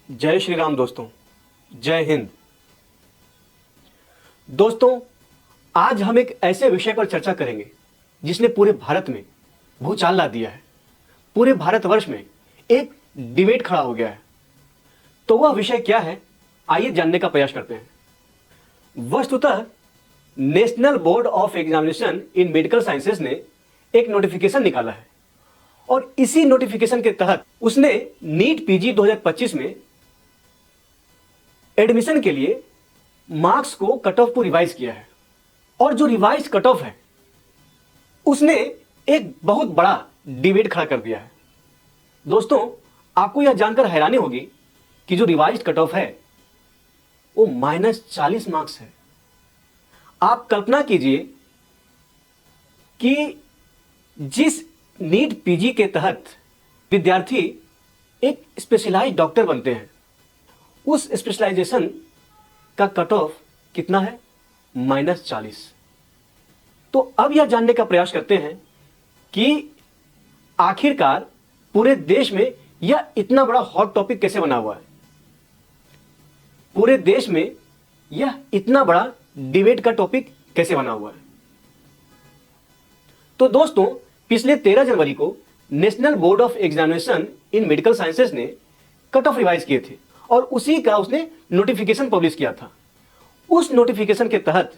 जय श्री राम दोस्तों, जय हिंद। दोस्तों, आज हम एक ऐसे विषय पर चर्चा करेंगे जिसने पूरे भारत में भूचाल ला दिया है। पूरे भारतवर्ष में एक डिबेट खड़ा हो गया है। तो वह विषय क्या है, आइए जानने का प्रयास करते हैं। वस्तुतः national Board of Examination in Medical sciences ने एक नोटिफिकेशन निकाला है और इसी नोटिफिकेशन के तहत उसने नीट पीजी 2025 में एडमिशन के लिए मार्क्स को कट ऑफ को रिवाइज किया है। और जो रिवाइज कट ऑफ है उसने एक बहुत बड़ा डिबेट खड़ा कर दिया है। दोस्तों, आपको यह जानकर हैरानी होगी कि जो रिवाइज कट ऑफ है वो -40 मार्क्स है। आप कल्पना कीजिए कि जिस नीट पीजी के तहत विद्यार्थी एक स्पेशलाइज्ड डॉक्टर बनते हैं, उस स्पेशलाइजेशन का कट ऑफ कितना है? -40। तो अब यह जानने का प्रयास करते हैं कि आखिरकार पूरे देश में यह इतना बड़ा हॉट टॉपिक कैसे बना हुआ है। पूरे देश में यह इतना बड़ा डिबेट का टॉपिक कैसे बना हुआ है। तो दोस्तों, पिछले 13 जनवरी को national Board of Examination in Medical sciences ने कट ऑफ रिवाइज किए थे और उसी का उसने नोटिफिकेशन पब्लिश किया था। उस नोटिफिकेशन के तहत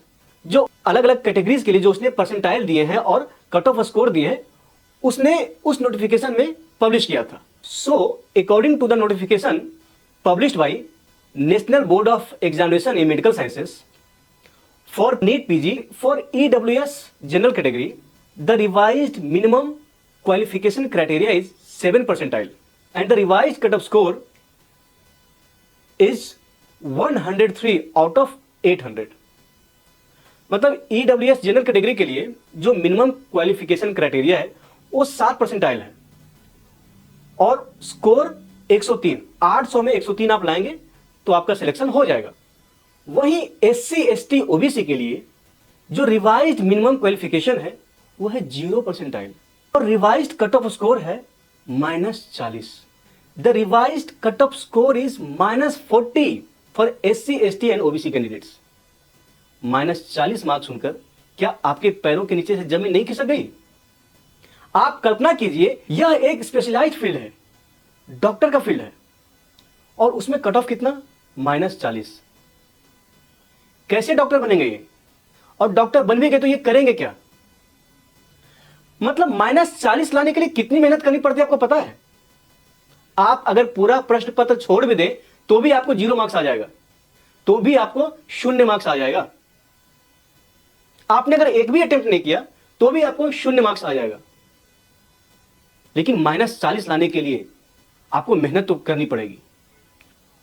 जो अलग अलग कैटेगरीज के लिए जो उसने परसेंटाइल दिए हैं और कट ऑफ स्कोर दिए हैं, उसने उस नोटिफिकेशन में पब्लिश किया था। So according to the notification published by National Board of Examination in Medical Sciences for NEET PG for EWS general category, the revised minimum qualification criteria is 7 percentile and the revised cut-off score is 103 out of 800। मतलब EWS general category के लिए जो minimum qualification criteria है वो 7 percentile है और score 103। 800 में 103 आप लाएंगे तो आपका सिलेक्शन हो जाएगा। वहीं SC ST OBC के लिए जो रिवाइज्ड मिनिमम क्वालिफिकेशन है वो है 0 परसेंटाइल और रिवाइज्ड कट ऑफ स्कोर है -40। The revised cut off score is -40 for SC ST and OBC candidates. -40 marks सुनकर क्या आपके पैरों के नीचे से जमीन नहीं खिसक गई? आप कल्पना कीजिए, यह एक स्पेशलाइज्ड फील्ड है, डॉक्टर का फील्ड है और उसमें कट ऑफ कितना? -40। कैसे डॉक्टर बनेंगे ये? और डॉक्टर बन भी गए तो ये करेंगे क्या? मतलब -40 लाने के लिए कितनी मेहनत करनी पड़ती है आपको पता है? आप अगर पूरा प्रश्न पत्र छोड़ भी दें तो भी आपको 0 मार्क्स आ जाएगा, तो भी आपको 0 मार्क्स आ जाएगा। आपने अगर एक भी अटेम्प्ट नहीं किया तो भी आपको 0 मार्क्स आ जाएगा। लेकिन -40 लाने के लिए आपको मेहनत तो करनी पड़ेगी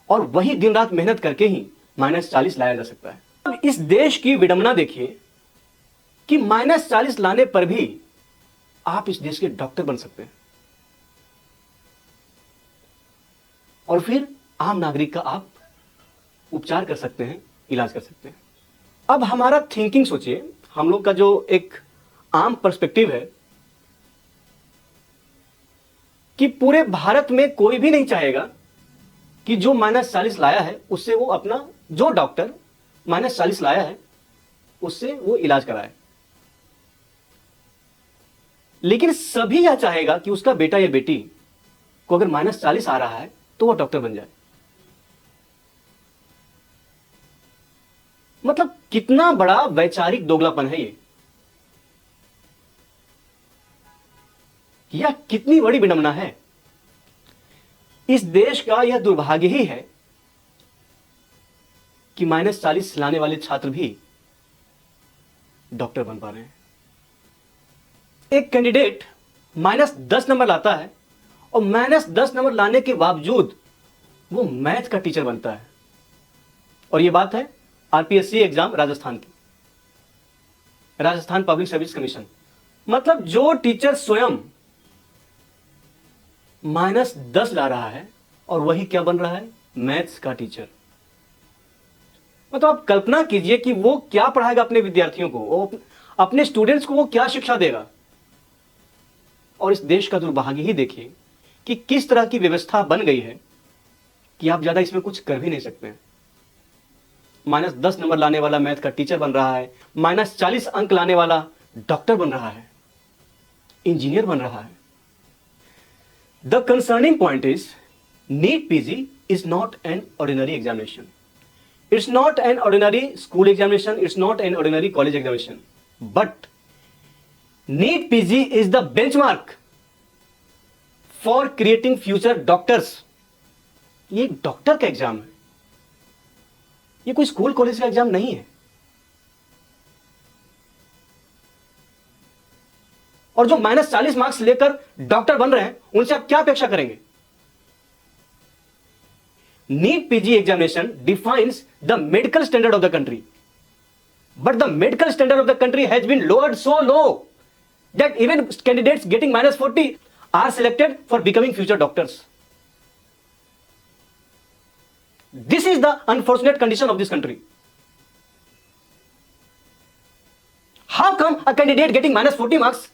और वही दिन रात मेहनत करके ही -40 लाया जा सकता है। अब इस देश की विडंबना देखिए कि -40 लाने पर भी आप इस देश के डॉक्टर बन सकते हैं और फिर आम नागरिक का आप उपचार कर सकते हैं, इलाज कर सकते हैं। अब हमारा थिंकिंग सोचिए, हम लोग का जो एक आम पर्सपेक्टिव है कि पूरे भारत में कोई भी नहीं चाहेगा कि जो -40 लाया है उससे वो अपना, जो डॉक्टर -40 लाया है उससे वो इलाज कराए। लेकिन सभी यह चाहेगा कि उसका बेटा या बेटी को अगर -40 आ रहा है तो वो डॉक्टर बन जाए। मतलब कितना बड़ा वैचारिक दोगलापन है ये, यह कितनी बड़ी विडंबना है। इस देश का यह दुर्भाग्य ही है कि -40 लाने वाले छात्र भी डॉक्टर बन पा रहे हैं। एक कैंडिडेट -10 नंबर लाता है और -10 नंबर लाने के बावजूद वो मैथ का टीचर बनता है। और ये बात है RPSC एग्जाम राजस्थान की, राजस्थान पब्लिक सर्विस कमीशन। मतलब जो टीचर स्वयं -10 ला रहा है और वही क्या बन रहा है? मैथ्स का टीचर। मतलब आप कल्पना कीजिए कि वो क्या पढ़ाएगा अपने विद्यार्थियों को, वो अपने स्टूडेंट्स को वो क्या शिक्षा देगा। और इस देश का दुर्भाग्य ही देखिए कि किस तरह की व्यवस्था बन गई है कि आप ज्यादा इसमें कुछ कर भी नहीं सकते हैं। -10 नंबर लाने वाला मैथ का टीचर बन रहा है, -40 अंक लाने वाला डॉक्टर बन रहा है, इंजीनियर बन रहा है। The concerning point is NEET PG is not an ordinary examination, it's not an ordinary school examination, it's not an ordinary college examination, but NEET PG is the benchmark for creating future doctors. ये एक doctor का exam है, ये कोई school college का exam नहीं है। और जो -40 मार्क्स लेकर डॉक्टर बन रहे हैं, उनसे आप क्या अपेक्षा करेंगे? NEET PG examination defines the medical standard of the country, but the medical standard of the country has been lowered so low that even candidates getting -40 are selected for becoming future doctors. This is the unfortunate condition of this country. How come a candidate getting -40 marks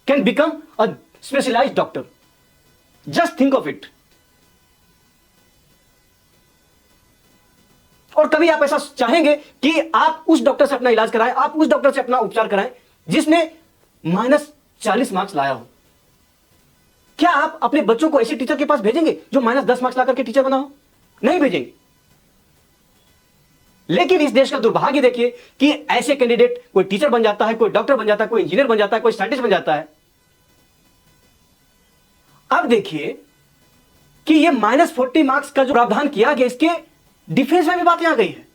can become a specialized doctor? Just think of it. और कभी आप ऐसा चाहेंगे कि आप उस doctor से अपना इलाज कराएं, आप उस डॉक्टर से अपना उपचार कराएं जिसने -40 मार्क्स लाया हो? क्या आप अपने बच्चों को ऐसे टीचर के पास भेजेंगे जो -10 मार्क्स लाकर के टीचर बना हो? नहीं भेजेंगे। लेकिन इस देश का दुर्भाग्य देखिए कि ऐसे कैंडिडेट, कोई टीचर बन जाता है, कोई डॉक्टर बन जाता है, कोई इंजीनियर बन जाता है, कोई साइंटिस्ट बन जाता है। अब देखिए कि ये -40 मार्क्स का जो प्रावधान किया गया, इसके डिफेंस में भी बातें आ गई है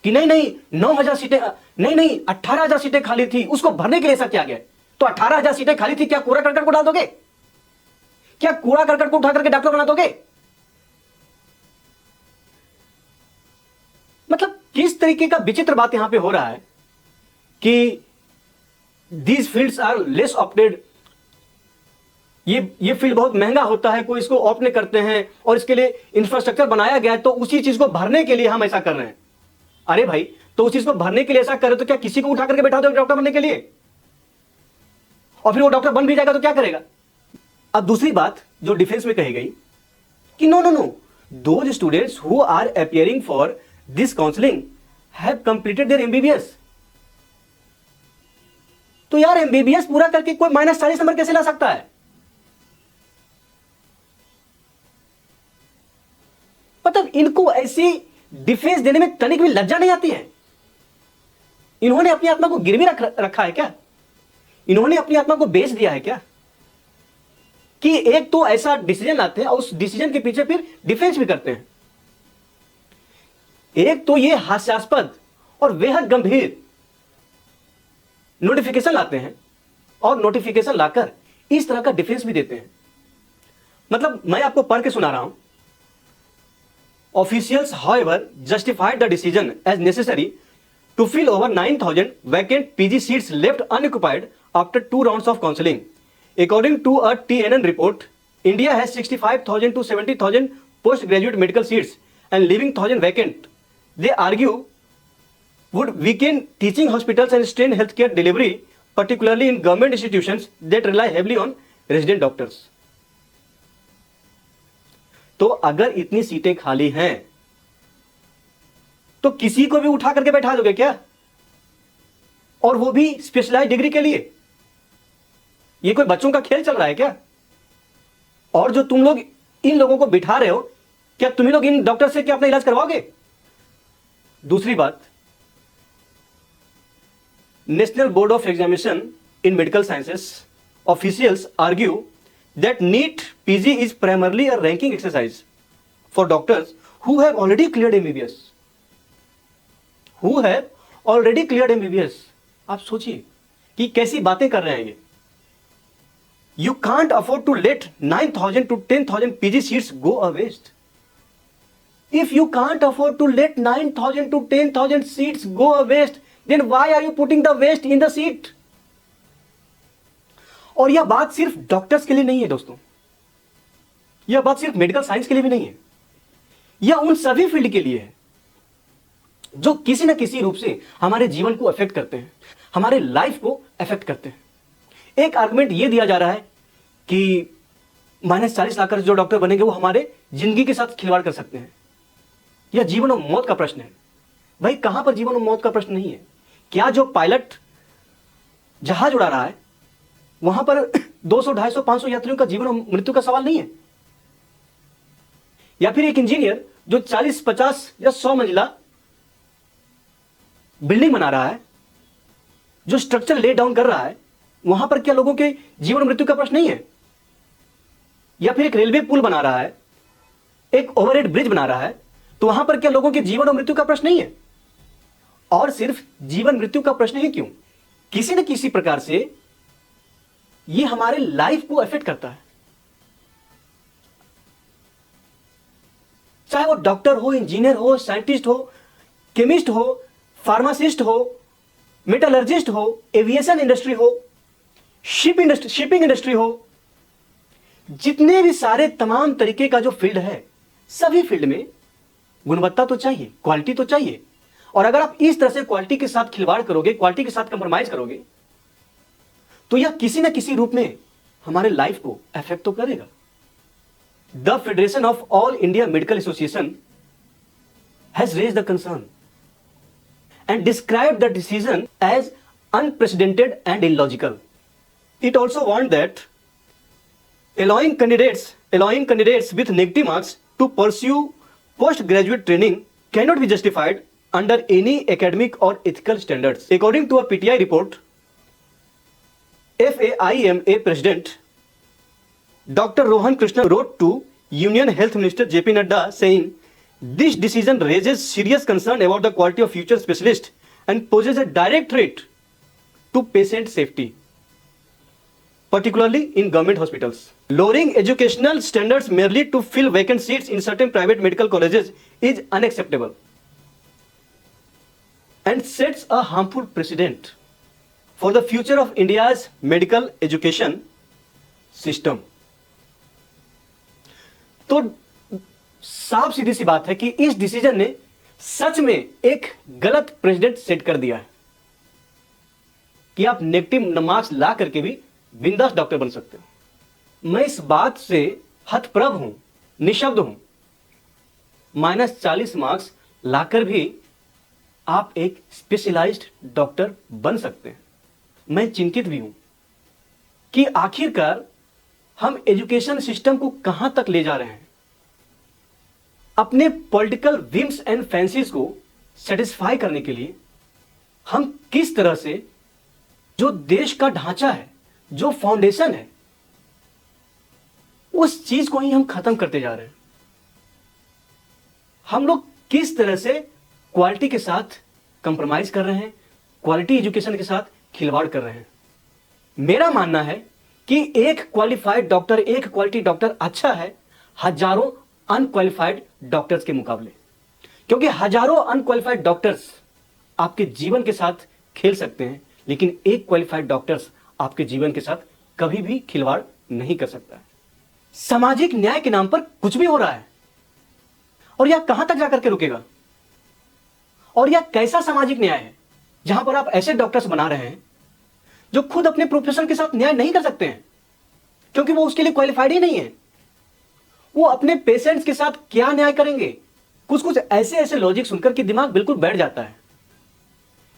कि नहीं 9,000 सीटें, नहीं 18,000 सीटें खाली थी, उसको भरने के लिए ऐसा किया गया। तो 18,000 सीटें खाली थी, क्या कूड़ा करकट को डाल दोगे? क्या कूड़ा करकट को उठा करके डॉक्टर बना दोगे? मतलब किस तरीके का विचित्र बात यहां पे हो रहा है कि these fields are less opted. ये फील्ड बहुत महंगा होता है, कोई इसको ऑप्ट नहीं करते हैं, और इसके लिए इंफ्रास्ट्रक्चर बनाया गया है, तो उसी चीज को भरने के लिए हम ऐसा कर रहे हैं। अरे भाई, तो उस चीज को भरने के लिए ऐसा करें तो क्या किसी को उठा करके बैठा दो डॉक्टर बनने के लिए? और फिर वो डॉक्टर बन भी जाएगा तो क्या करेगा? अब दूसरी बात जो डिफेंस में कही गई कि no, those students who are appearing for this counselling have completed their MBBS. तो यार एमबीबीएस पूरा करके कोई -40 नंबर कैसे ला सकता है? मतलब इनको ऐसी डिफेंस देने में तनिक भी लज्जा नहीं आती है। इन्होंने अपनी आत्मा को गिरवी रखा है क्या? इन्होंने अपनी आत्मा को बेच दिया है क्या? कि एक तो ऐसा डिसीजन लाते हैं और उस डिसीजन के पीछे फिर डिफेंस भी करते हैं। एक तो ये हास्यास्पद और बेहद गंभीर नोटिफिकेशन लाते हैं और नोटिफिकेशन लाकर इस तरह का डिफेंस भी देते हैं। मतलब मैं आपको पढ़ के सुना रहा हूं। Officials, however, justified the decision as necessary to fill over 9,000 vacant PG seats left unoccupied after 2 rounds of counseling. According to a TNN report, India has 65,000 to 70,000 postgraduate medical seats and leaving 1,000 vacant. They argue would weaken teaching hospitals and strain healthcare delivery, particularly in government institutions that rely heavily on resident doctors. तो अगर इतनी सीटें खाली हैं तो किसी को भी उठा करके बैठा दोगे क्या? और वो भी स्पेशलाइज्ड डिग्री के लिए? ये कोई बच्चों का खेल चल रहा है क्या? और जो तुम लोग इन लोगों को बिठा रहे हो, क्या तुम लोग इन डॉक्टर से क्या अपना इलाज करवाओगे? दूसरी बात, national Board of Examination in medical sciences officials argue that NEET PG is primarily a ranking exercise for doctors who have already cleared MBBS. Who have already cleared MBBS. आप सोचिए कि कैसी बातें कर रहे हैं ये। You can't afford to let 9,000 to 10,000 PG seats go a waste. If you can't afford to let 9,000 to 10,000 seats go a waste, then why are you putting the waste in the seat? और यह बात सिर्फ doctors के लिए नहीं है दोस्तों, यह बात सिर्फ मेडिकल साइंस के लिए भी नहीं है, यह उन सभी फील्ड के लिए है जो किसी न किसी रूप से हमारे जीवन को अफेक्ट करते हैं, हमारे लाइफ को अफेक्ट करते हैं। एक आर्गुमेंट यह दिया जा रहा है कि -40 लाकर जो डॉक्टर बनेंगे वो हमारे जिंदगी के साथ खिलवाड़ कर सकते हैं। यह जीवन और मौत का प्रश्न है। भाई कहां पर जीवन और मौत का प्रश्न नहीं है? क्या जो पायलट जहाज उड़ा रहा है वहां पर 200, 250, 500 यात्रियों का जीवन और मृत्यु का सवाल नहीं है? या फिर एक इंजीनियर जो 40, 50 या 100 मंजिला बिल्डिंग बना रहा है, जो स्ट्रक्चर ले डाउन कर रहा है, वहां पर क्या लोगों के जीवन और मृत्यु का प्रश्न नहीं है? या फिर एक रेलवे पुल बना रहा है, एक ओवरहेड ब्रिज बना रहा है, तो वहां पर क्या लोगों के जीवन और मृत्यु का प्रश्न नहीं है? और सिर्फ जीवन मृत्यु का प्रश्न ही क्यों, किसी न किसी प्रकार से यह हमारे लाइफ को अफेक्ट करता है। चाहे वो डॉक्टर हो, इंजीनियर हो, साइंटिस्ट हो, केमिस्ट हो, फार्मासिस्ट हो, मेटलर्जिस्ट हो, एविएशन इंडस्ट्री हो, शिपिंग इंडस्ट्री हो, जितने भी सारे तमाम तरीके का जो फील्ड है, सभी फील्ड में गुणवत्ता तो चाहिए, क्वालिटी तो चाहिए। और अगर आप इस तरह से क्वालिटी के साथ खिलवाड़ करोगे, क्वालिटी के साथ कंप्रोमाइज करोगे, तो यह किसी ना किसी रूप में हमारे लाइफ को अफेक्ट तो करेगा। The federation of all India medical association has raised the concern and described the decision as unprecedented and illogical. It also warned that allowing candidates with negative marks to pursue postgraduate training cannot be justified under any academic or ethical standards. According to a PTI report, FAIMA President Dr. Rohan Krishna wrote to Union Health Minister JP Nadda saying, "This decision raises serious concern about the quality of future specialists and poses a direct threat to patient safety, particularly in government hospitals. Lowering educational standards merely to fill vacant seats in certain private medical colleges is unacceptable and sets a harmful precedent for the future of India's medical education system." तो साफ सीधी सी बात है कि इस decision ने सच में एक गलत प्रेसिडेंट सेट कर दिया है कि आप नेगेटिव मार्क्स ला करके भी बिंदास डॉक्टर बन सकते हो। मैं इस बात से हतप्रभ हूं, निशब्द हूं। -40 मार्क्स लाकर भी आप एक स्पेशलाइज्ड डॉक्टर बन सकते हैं। मैं चिंतित भी हूं कि आखिरकार हम एजुकेशन सिस्टम को कहां तक ले जा रहे हैं। अपने पॉलिटिकल विम्स एंड फैंसीज को सेटिस्फाई करने के लिए हम किस तरह से जो देश का ढांचा है, जो फाउंडेशन है, उस चीज को ही हम खत्म करते जा रहे हैं। हम लोग किस तरह से क्वालिटी के साथ कंप्रोमाइज कर रहे हैं, क्वालिटी एजुकेशन के साथ खिलवाड़ कर रहे हैं। मेरा मानना है कि एक क्वालिफाइड डॉक्टर, एक क्वालिटी डॉक्टर अच्छा है हजारों अनक्वालिफाइड डॉक्टर्स के मुकाबले, क्योंकि हजारों अनक्वालिफाइड डॉक्टर्स आपके जीवन के साथ खेल सकते हैं, लेकिन एक क्वालिफाइड डॉक्टर्स आपके जीवन के साथ कभी भी खिलवाड़ नहीं कर सकता है। सामाजिक न्याय के नाम पर कुछ भी हो रहा है, और यह कहां तक जाकर के रुकेगा? और यह कैसा सामाजिक न्याय है जहां पर आप ऐसे डॉक्टर्स बना रहे हैं जो खुद अपने प्रोफेशन के साथ न्याय नहीं कर सकते हैं, क्योंकि वो उसके लिए क्वालिफाइड ही नहीं है। वो अपने पेशेंट्स के साथ क्या न्याय करेंगे? कुछ कुछ ऐसे ऐसे लॉजिक सुनकर के दिमाग बिल्कुल बैठ जाता है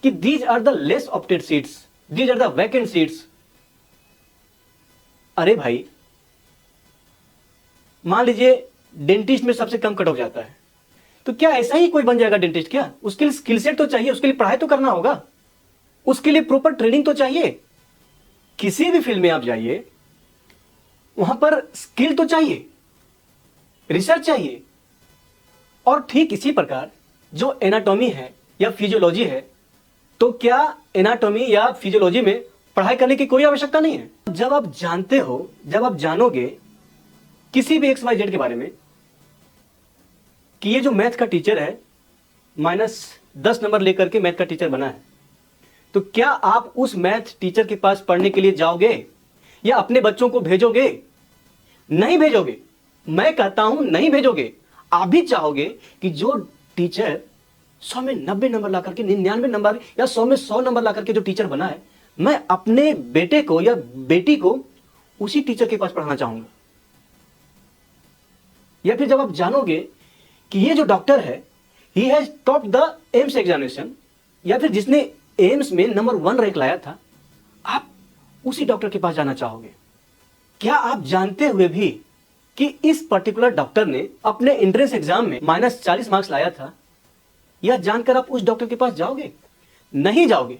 कि these are the less opted seats, these are the vacant seats. अरे भाई, मान लीजिए डेंटिस्ट में सबसे कम कट ऑफ जाता है, तो क्या ऐसा ही कोई बन जाएगा डेंटिस्ट? क्या उसके लिए स्किल सेट तो चाहिए, उसके लिए पढ़ाई तो करना होगा, उसके लिए प्रॉपर ट्रेनिंग तो चाहिए। किसी भी फील्ड में आप जाइए, वहां पर स्किल तो चाहिए, रिसर्च चाहिए। और ठीक इसी प्रकार जो एनाटॉमी है या फिजियोलॉजी है, तो क्या एनाटॉमी या फिजियोलॉजी में पढ़ाई करने की कोई आवश्यकता नहीं है? जब आप जानते हो, जब आप जानोगे किसी भी XYZ के बारे में कि ये जो मैथ का टीचर है -10 नंबर लेकर के मैथ का टीचर बना है, तो क्या आप उस मैथ टीचर के पास पढ़ने के लिए जाओगे या अपने बच्चों को भेजोगे? नहीं भेजोगे। मैं कहता हूं नहीं भेजोगे। आप भी चाहोगे कि जो टीचर 100 में 90 नंबर ला करके, 99 नंबर या 100 में 100 नंबर ला करके जो टीचर बना है, मैं अपने बेटे को या बेटी को उसी टीचर के पास पढ़ाना चाहूंगा। या फिर जब आप जानोगे कि ये जो डॉक्टर है he has top the AIIMS examination, या फिर जिसने एम्स में नंबर 1 रैंक लाया था, आप उसी डॉक्टर के पास जाना चाहोगे। क्या आप जानते हुए भी कि इस पर्टिकुलर डॉक्टर ने अपने एंट्रेंस एग्जाम में -40 मार्क्स लाया था, यह जानकर आप उस डॉक्टर के पास जाओगे? नहीं जाओगे।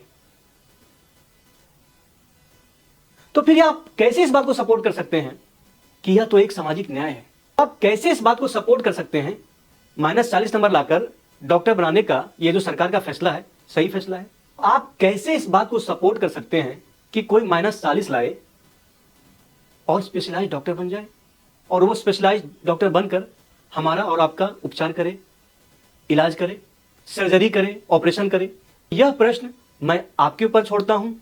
तो फिर आप कैसे इस बात को सपोर्ट कर सकते हैं कि यह तो एक सामाजिक न्याय है? आप कैसे इस बात को सपोर्ट कर सकते हैं -40 नंबर लाकर डॉक्टर बनाने का ये जो सरकार का फैसला है सही फैसला है? आप कैसे इस बात को सपोर्ट कर सकते हैं कि कोई -40 लाए और स्पेशलाइज्ड डॉक्टर बन जाए और वो स्पेशलाइज्ड डॉक्टर बनकर हमारा और आपका उपचार करे, इलाज करे, सर्जरी करे, ऑपरेशन करे? यह प्रश्न मैं आपके ऊपर छोड़ता हूं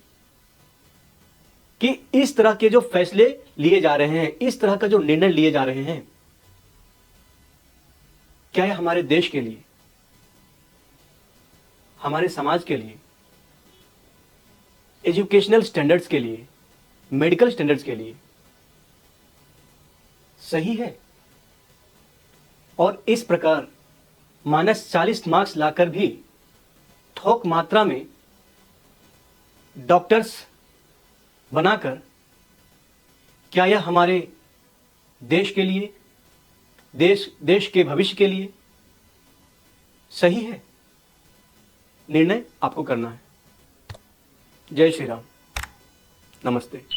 कि इस तरह के जो फैसले लिए जा रहे हैं, इस तरह का जो निर्णय लिए जा रहे हैं, क्या यह हमारे देश के लिए, हमारे समाज के लिए, एजुकेशनल स्टैंडर्ड्स के लिए, मेडिकल स्टैंडर्ड्स के लिए सही है? और इस प्रकार -40 मार्क्स लाकर भी थोक मात्रा में डॉक्टर्स बनाकर क्या यह हमारे देश के लिए, देश के भविष्य के लिए सही है? निर्णय आपको करना है। जय श्री राम, नमस्ते।